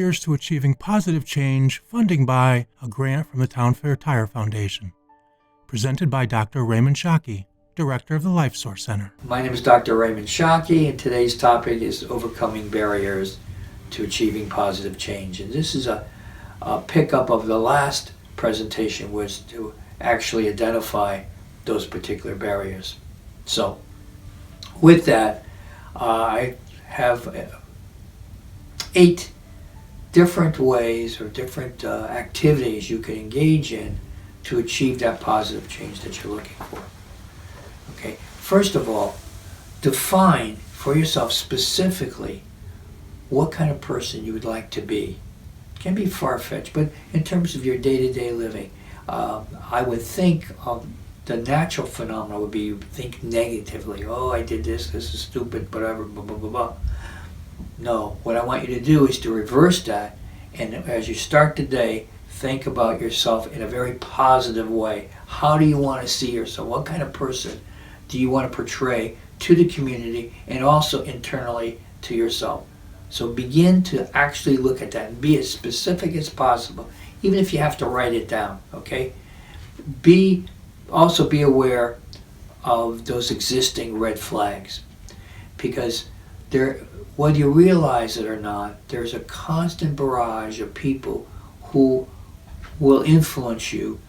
Barriers to Achieving Positive Change, funding by a grant from the Town Fair Tire Foundation. Presented by Dr. Raymond Shocki, Director of the Life Source Center. My name is Dr. Raymond Shocki, and today's topic is overcoming barriers to achieving positive change. And this is a pickup of the last presentation, was to actually identify those particular barriers. So with that, I have 8 different ways or different activities you can engage in to achieve that positive change that you're looking for. Okay, first of all, define for yourself specifically what kind of person you would like to be. It can be far-fetched, but in terms of your day-to-day living, I would think of the natural phenomena would be you think negatively. Oh, I did this is stupid, whatever, blah, blah, blah, blah. No, what I want you to do is to reverse that, and as you start the day, think about yourself in a very positive way. How do you want to see yourself? What kind of person do you want to portray to the community and also internally to yourself? So begin to actually look at that and be as specific as possible, even if you have to write it down, okay? Also be aware of those existing red flags, because whether you realize it or not, there's a constant barrage of people who will influence you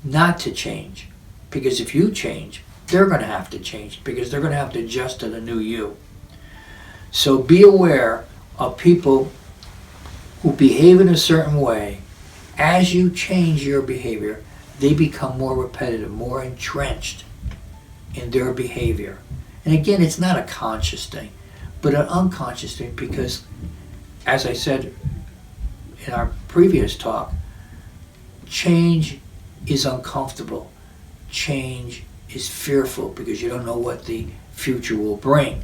not to change. Because if you change, they're going to have to change, because they're going to have to adjust to the new you. So be aware of people who behave in a certain way. As you change your behavior, they become more repetitive, more entrenched in their behavior. And again, it's not a conscious thing, but an unconscious thing, because, as I said in our previous talk, change is uncomfortable. Change is fearful, because you don't know what the future will bring.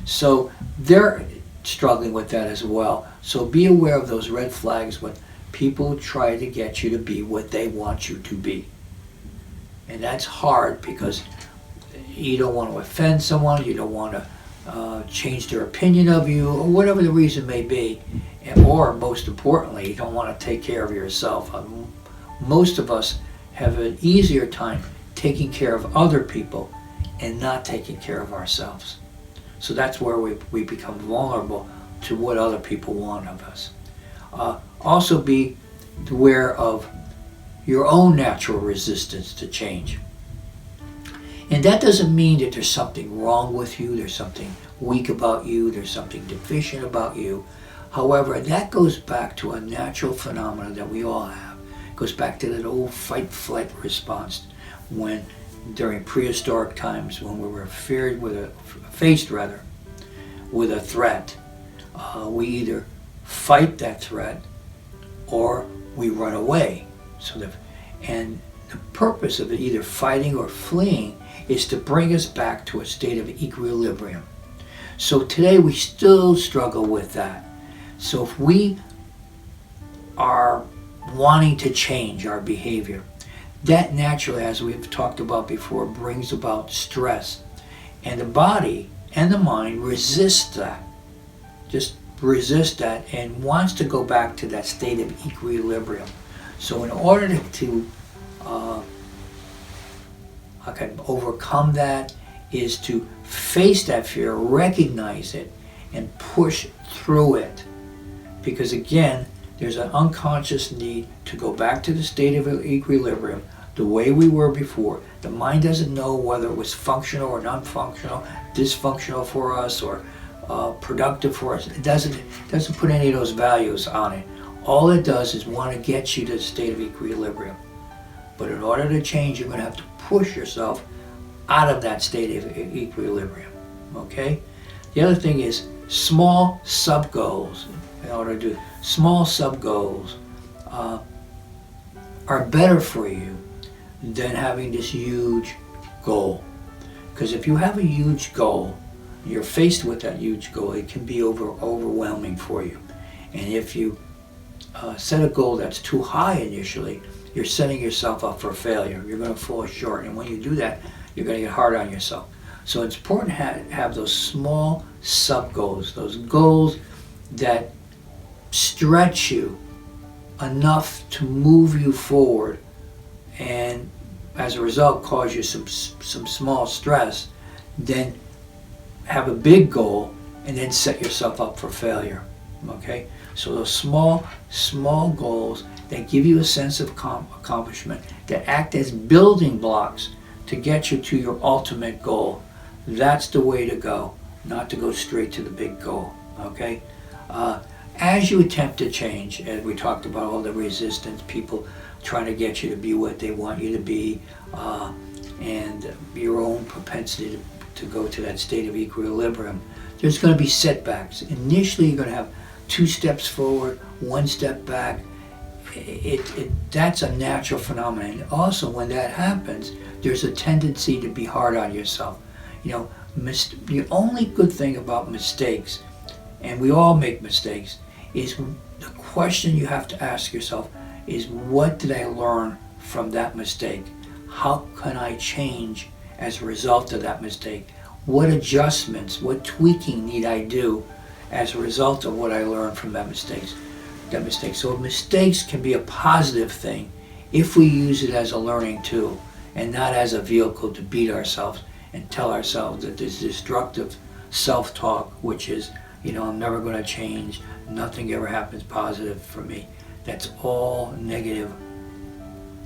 So they're struggling with that as well. So be aware of those red flags when people try to get you to be what they want you to be. And that's hard, because you don't want to offend someone, you don't want to change their opinion of you, or whatever the reason may be. Or most importantly, you don't want to take care of yourself. Most of us have an easier time taking care of other people and not taking care of ourselves. So that's where we become vulnerable to what other people want of us. Also be aware of your own natural resistance to change. And that doesn't mean that there's something wrong with you, there's something weak about you, there's something deficient about you. However, that goes back to a natural phenomenon that we all have. It goes back to that old fight-flight response when, during prehistoric times, when we were faced with a threat. We either fight that threat or we run away. And the purpose of it, either fighting or fleeing, is to bring us back to a state of equilibrium. So today we still struggle with that. So if we are wanting to change our behavior, that naturally, as we've talked about before, brings about stress. And the body and the mind resist that. Just resist that and wants to go back to that state of equilibrium. So in order to overcome that, is to face that fear, recognize it, and push through it. Because again, there's an unconscious need to go back to the state of equilibrium, the way we were before. The mind doesn't know whether it was functional or non-functional, dysfunctional for us or productive for us. It doesn't put any of those values on it. All it does is want to get you to the state of equilibrium. But in order to change, you're going to have to push yourself out of that state of equilibrium. Okay? The other thing is small sub-goals. In order to do small sub-goals are better for you than having this huge goal. Because if you have a huge goal, you're faced with that huge goal, it can be overwhelming for you. And if you set a goal that's too high initially, you're setting yourself up for failure. You're going to fall short. And when you do that, you're going to get hard on yourself. So it's important to have those small sub-goals, those goals that stretch you enough to move you forward, and as a result cause you some small stress, then have a big goal and then set yourself up for failure. Okay? So those small goals that give you a sense of accomplishment, that act as building blocks to get you to your ultimate goal, that's the way to go, not to go straight to the big goal. Okay? As you attempt to change, as we talked about all the resistance, people trying to get you to be what they want you to be, and your own propensity to go to that state of equilibrium, there's going to be setbacks. Initially, you're going to have 2 steps forward, 1 step back. That's a natural phenomenon. Also, when that happens, there's a tendency to be hard on yourself. You know, the only good thing about mistakes, and we all make mistakes, is the question you have to ask yourself is, what did I learn from that mistake? How can I change as a result of that mistake? What adjustments, what tweaking need I do as a result of what I learned from that mistake? So mistakes can be a positive thing if we use it as a learning tool and not as a vehicle to beat ourselves and tell ourselves that this destructive self-talk, which is, you know, I'm never going to change, nothing ever happens positive for me. That's all negative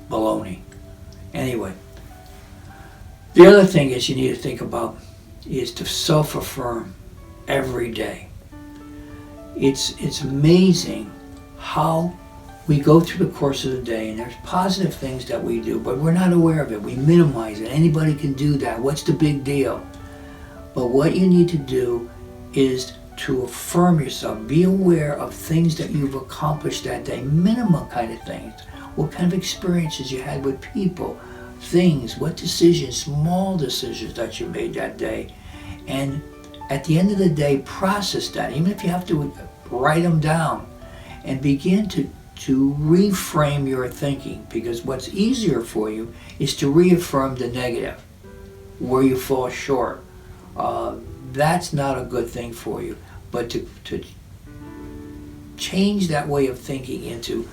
baloney. Anyway, the other thing is you need to think about is to self-affirm every day. It's amazing how we go through the course of the day, and there's positive things that we do, but we're not aware of it. We minimize it. Anybody can do that. What's the big deal? But what you need to do is to affirm yourself. Be aware of things that you've accomplished that day, minimum kind of things. What kind of experiences you had with people, things, what decisions, small decisions that you made that day. And at the end of the day, process that, even if you have to write them down, and begin to reframe your thinking, because what's easier for you is to reaffirm the negative, where you fall short. That's not a good thing for you, but to change that way of thinking into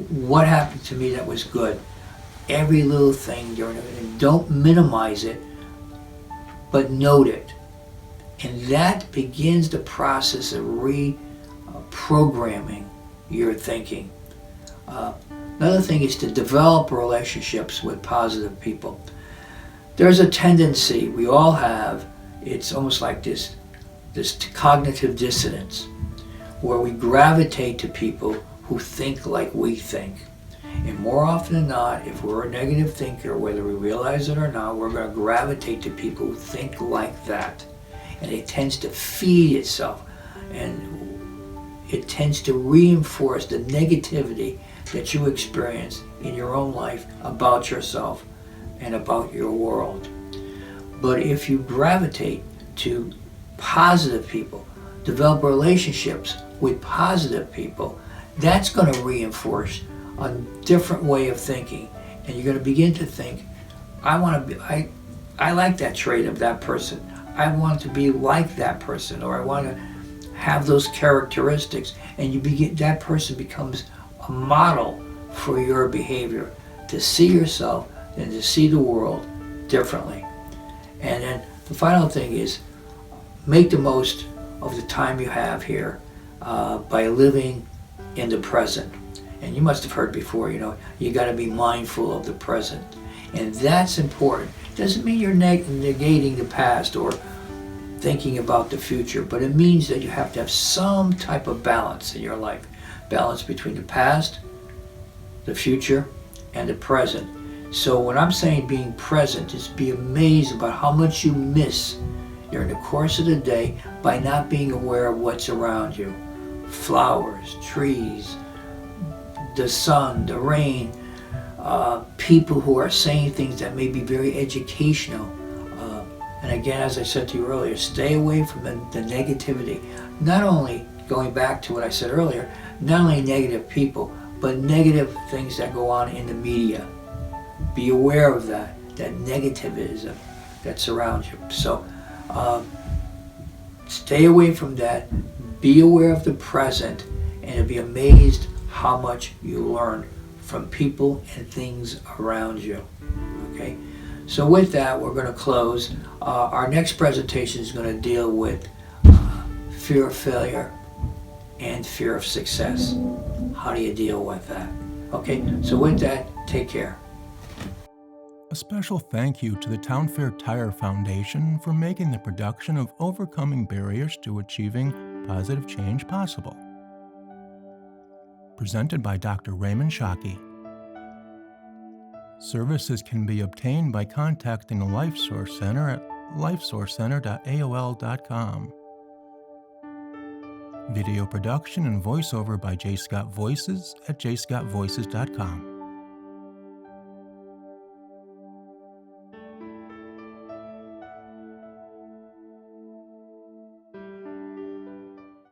what happened to me that was good. Every little thing, don't minimize it, but note it. And that begins the process of reprogramming your thinking. Another thing is to develop relationships with positive people. There's a tendency we all have, it's almost like this cognitive dissonance, where we gravitate to people who think like we think. And more often than not, if we're a negative thinker, whether we realize it or not, we're going to gravitate to people who think like that. And it tends to feed itself, and it tends to reinforce the negativity that you experience in your own life about yourself and about your world. But if you gravitate to positive people, develop relationships with positive people, that's going to reinforce a different way of thinking. And you're going to begin to think, I like that trait of that person. I want to be like that person, or I want to have those characteristics. And that person becomes a model for your behavior, to see yourself and to see the world differently. And then the final thing is, make the most of the time you have here by living in the present. And you must have heard before, you got to be mindful of the present. And that's important. Doesn't mean you're negating the past or thinking about the future, but it means that you have to have some type of balance in your life. Balance between the past, the future, and the present. So when I'm saying being present, is be amazed about how much you miss during the course of the day by not being aware of what's around you. Flowers, trees, the sun, the rain, people who are saying things that may be very educational. And again, as I said to you earlier, stay away from the negativity. Not only, going back to what I said earlier, not only negative people, but negative things that go on in the media. Be aware of that negativism that surrounds you. So stay away from that. Be aware of the present and you'll be amazed how much you learn from people and things around you. Okay, so with that, we're going to close. Our next presentation is going to deal with fear of failure and fear of success. How do you deal with that? Okay, so with that, take care. A special thank you to the Town Fair Tire Foundation for making the production of Overcoming Barriers to Achieving Positive Change possible. Presented by Dr. Raymond Shocki. Services can be obtained by contacting the Life Source Center at lifesourcecenter.aol.com. Video production and voiceover by J. Scott Voices at jscottvoices.com.